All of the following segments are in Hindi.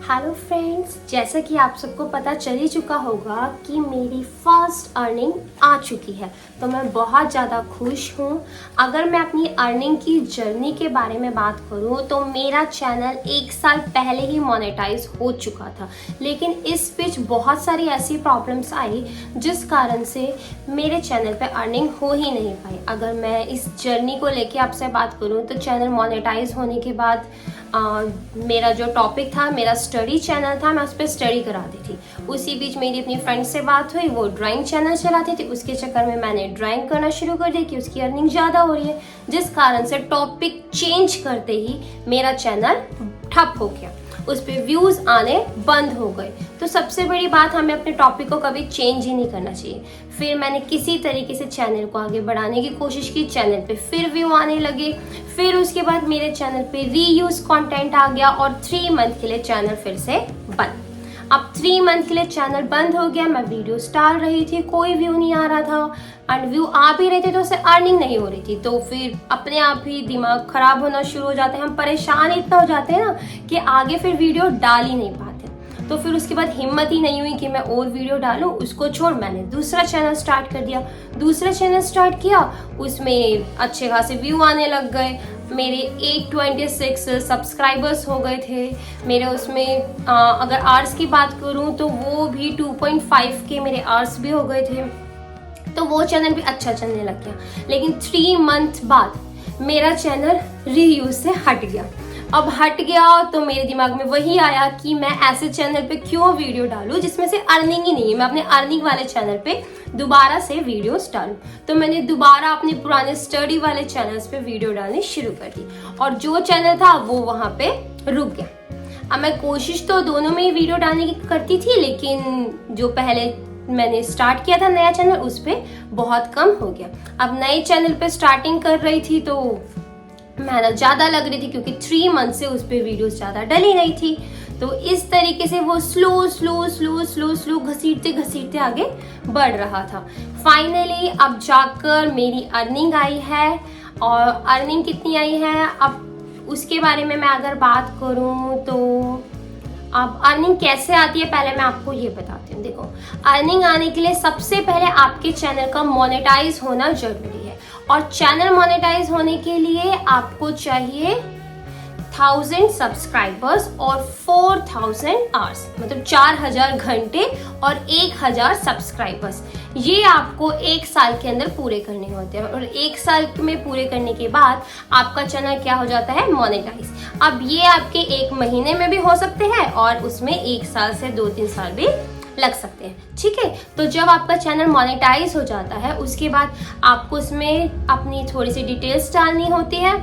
हेलो फ्रेंड्स, जैसा कि आप सबको पता चल ही चुका होगा कि मेरी फर्स्ट अर्निंग आ चुकी है, तो मैं बहुत ज़्यादा खुश हूँ। अगर मैं अपनी अर्निंग की जर्नी के बारे में बात करूँ तो मेरा चैनल 1 साल पहले ही मोनेटाइज हो चुका था, लेकिन इस बीच बहुत सारी ऐसी प्रॉब्लम्स आई जिस कारण से मेरे चैनल पे अर्निंग हो ही नहीं पाई। अगर मैं इस जर्नी को लेके आपसे बात करूँ तो चैनल मोनेटाइज होने के बाद मेरा जो टॉपिक था, मेरा स्टडी चैनल था, मैं उस पर स्टडी कराती थी। उसी बीच मेरी अपनी फ्रेंड से बात हुई, वो ड्राइंग चैनल चलाती थी। उसके चक्कर में मैंने ड्राइंग करना शुरू कर दी कि उसकी अर्निंग ज़्यादा हो रही है, जिस कारण से टॉपिक चेंज करते ही मेरा चैनल ठप हो गया, उस पर व्यूज़ आने बंद हो गए। तो सबसे बड़ी बात, हमें अपने टॉपिक को कभी चेंज ही नहीं करना चाहिए। फिर मैंने किसी तरीके से चैनल को आगे बढ़ाने की कोशिश की, चैनल पे फिर व्यू आने लगे। फिर उसके बाद मेरे चैनल पे रीयूज कंटेंट आ गया और 3 मंथ के लिए चैनल फिर से बंद। अब 3 मंथ के लिए चैनल बंद हो गया, मैं वीडियोस डाल रही थी, कोई व्यू नहीं आ रहा था, एंड व्यू आ भी रहे थे तो उससे अर्निंग नहीं हो रही थी। तो फिर अपने आप ही दिमाग खराब होना शुरू हो जाते हैं, हम परेशान इतना हो जाते हैं ना कि आगे फिर वीडियो डाल ही नहीं पाते। तो फिर उसके बाद हिम्मत ही नहीं हुई कि मैं और वीडियो डालूं। उसको छोड़ मैंने दूसरा चैनल स्टार्ट कर दिया। दूसरा चैनल स्टार्ट किया, उसमें अच्छे खासे व्यू आने लग गए। मेरे 826 सब्सक्राइबर्स हो गए थे। मेरे उसमें अगर आवर्स की बात करूं तो वो भी 2.5 के मेरे आवर्स भी हो गए थे। तो वो चैनल भी अच्छा चलने लग गया। लेकिन 3 मंथ बाद मेरा चैनल रीयूज से हट गया। अब हट गया तो मेरे दिमाग में वही आया कि मैं ऐसे चैनल पे क्यों वीडियो डालूं जिसमें से अर्निंग ही नहीं है। मैं अपने अर्निंग वाले चैनल पे दोबारा से वीडियोस डालूं। तो मैंने दोबारा अपने पुराने स्टडी वाले चैनल्स पे वीडियो डालनी शुरू कर दी, और जो चैनल था वो वहां पे रुक गया। अब मैं कोशिश तो दोनों में ही वीडियो डालने की करती थी, लेकिन जो पहले मैंने स्टार्ट किया था नया चैनल, उस पे बहुत कम हो गया। अब नए चैनल पे स्टार्टिंग कर रही थी तो मेहनत ज़्यादा लग रही थी, क्योंकि 3 मंथ से उस पर वीडियोस ज़्यादा डली नहीं थी। तो इस तरीके से वो स्लो घसीटते आगे बढ़ रहा था। फाइनली अब जाकर मेरी अर्निंग आई है, और अर्निंग कितनी आई है अब उसके बारे में मैं अगर बात करूं तो अब अर्निंग कैसे आती है पहले मैं आपको ये बताती हूँ। देखो, अर्निंग आने के लिए सबसे पहले आपके चैनल का मोनेटाइज होना जरूरी है, और चैनल मोनेटाइज होने के लिए आपको चाहिए 1000 सब्सक्राइबर्स और 4000 आवर्स, मतलब 4000 घंटे और 1000 सब्सक्राइबर्स। ये आपको 1 साल के अंदर पूरे करने होते हैं, और 1 साल में पूरे करने के बाद आपका चैनल क्या हो जाता है, मोनेटाइज। अब ये आपके 1 महीने में भी हो सकते हैं, और उसमें 1 साल से 2-3 साल भी लग सकते हैं। ठीक है, तो जब आपका चैनल मोनेटाइज हो जाता है, उसके बाद आपको उसमें अपनी थोड़ी सी डिटेल्स डालनी होती है।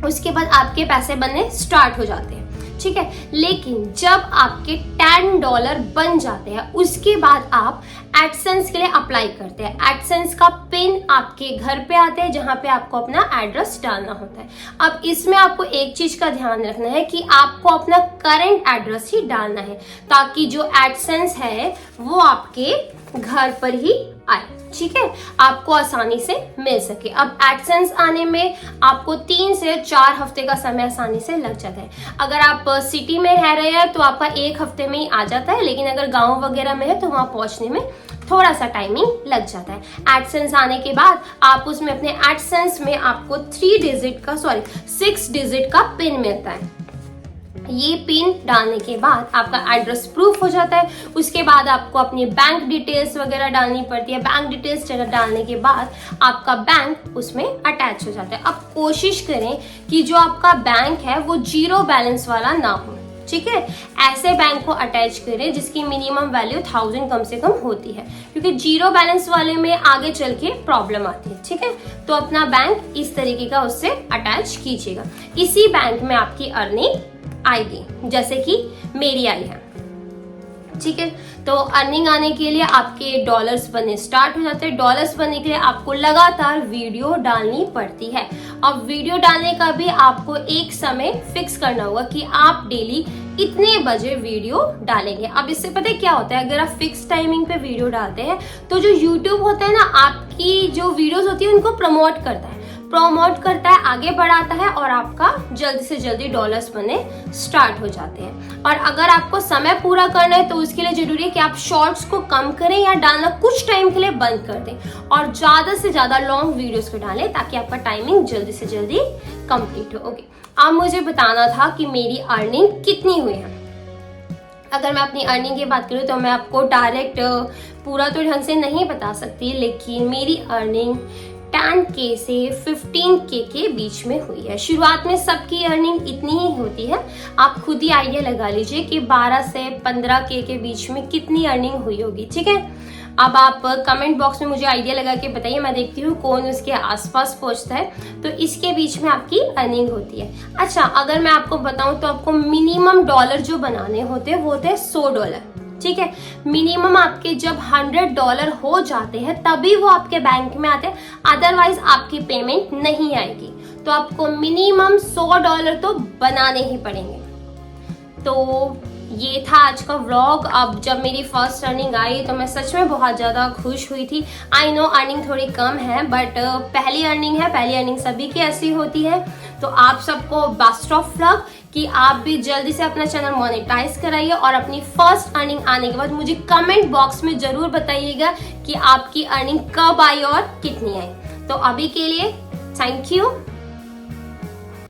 उसके बाद आपके पैसे बनने स्टार्ट हो जाते हैं। ठीक है, लेकिन जब आपके $10 बन जाते हैं, उसके बाद आप एडसेंस के लिए अप्लाई करते हैं। एडसेंस का पिन आपके घर पे आते हैं, जहां पे आपको अपना एड्रेस डालना होता है। अब इसमें आपको एक चीज का ध्यान रखना है कि आपको अपना करंट एड्रेस ही डालना है, ताकि जो एडसेंस है वो आपके घर पर ही आए। ठीक है, आपको आसानी से मिल सके। अब एडसेंस आने में आपको 3 से 4 हफ्ते का समय आसानी से लग जाता है। अगर आप सिटी में रह रहे हैं तो आपका 1 हफ्ते में ही आ जाता है, लेकिन अगर गांव वगैरह में है तो वहां पहुंचने में थोड़ा सा टाइमिंग लग जाता है। एडसेंस आने के बाद आप उसमें अपने एडसेंस में आपको 6 डिजिट का पिन मिलता है। ये पिन डालने के बाद आपका एड्रेस प्रूफ हो जाता है। उसके बाद आपको अपनी बैंक डिटेल्स वगैरह डालनी पड़ती है। बैंक डिटेल्स डालने के बाद आपका बैंक उसमें अटैच हो जाता है। अब कोशिश करें कि जो आपका बैंक है वो 0 बैलेंस वाला ना हो। ठीक है, ऐसे बैंक को अटैच करें जिसकी मिनिमम वैल्यू 1000 कम से कम होती है, क्योंकि 0 बैलेंस वाले में आगे चल के प्रॉब्लम आती है। ठीक है, तो अपना बैंक इस तरीके का उससे अटैच कीजिएगा। इसी बैंक में आपकी अर्निंग आएगी, जैसे कि मेरी आई है। ठीक है, तो अर्निंग आने के लिए आपके डॉलर्स बनने स्टार्ट हो जाते हैं। डॉलर्स बनने के लिए आपको लगातार वीडियो डालनी पड़ती है। अब वीडियो डालने का भी आपको एक समय फिक्स करना होगा कि आप डेली इतने बजे वीडियो डालेंगे। अब इससे पता है क्या होता है, अगर आप फिक्स टाइमिंग पे वीडियो डालते हैं तो जो यूट्यूब होता है ना, आपकी जो वीडियोस होती है उनको प्रमोट करता है। प्रमोट करता है, आगे बढ़ाता है और आपका जल्दी से जल्दी डॉलर्स बनने स्टार्ट हो जाते हैं। और अगर आपको समय पूरा करना है तो उसके लिए जरूरी है कि आप शॉर्ट्स को कम करें या डालना कुछ टाइम के लिए बंद कर दें और ज्यादा से ज्यादा लॉन्ग वीडियोस को डालें ताकि आपका टाइमिंग जल्दी से जल्दी कंप्लीट हो। ओके, अब मुझे बताना था कि मेरी अर्निंग कितनी हुई है। अगर मैं अपनी अर्निंग की बात करूँ तो मैं आपको डायरेक्ट पूरा तो ढंग से नहीं बता सकती, लेकिन मेरी अर्निंग 10K से 15K के बीच में हुई है। शुरुआत में सबकी अर्निंग इतनी ही होती है, आप खुद ही आइडिया लगा लीजिए कि 12 से 15K के बीच में कितनी अर्निंग हुई होगी। ठीक है, अब आप कमेंट बॉक्स में मुझे आइडिया लगा के बताइए, मैं देखती हूँ कौन उसके आसपास पहुंचता है। तो इसके बीच में आपकी अर्निंग होती है। अच्छा, अगर मैं आपको बताऊं तो आपको मिनिमम डॉलर जो बनाने होते हैं वो होते हैं $100। ठीक है, मिनिमम आपके जब $100 हो जाते हैं तभी वो आपके बैंक में आते हैं, अदरवाइज आपकी पेमेंट नहीं आएगी। तो आपको मिनिमम $100 तो बनाने ही पड़ेंगे। तो ये था आज का व्लॉग। अब जब मेरी फर्स्ट अर्निंग आई तो मैं सच में बहुत ज़्यादा खुश हुई थी। आई नो अर्निंग थोड़ी कम है, बट पहली अर्निंग है, पहली अर्निंग सभी की ऐसी होती है। तो आप सबको बेस्ट ऑफ लक कि आप भी जल्दी से अपना चैनल मोनेटाइज कराइए और अपनी फर्स्ट अर्निंग आने के बाद मुझे कमेंट बॉक्स में जरूर बताइएगा कि आपकी अर्निंग कब आई और कितनी आई। तो अभी के लिए थैंक यू।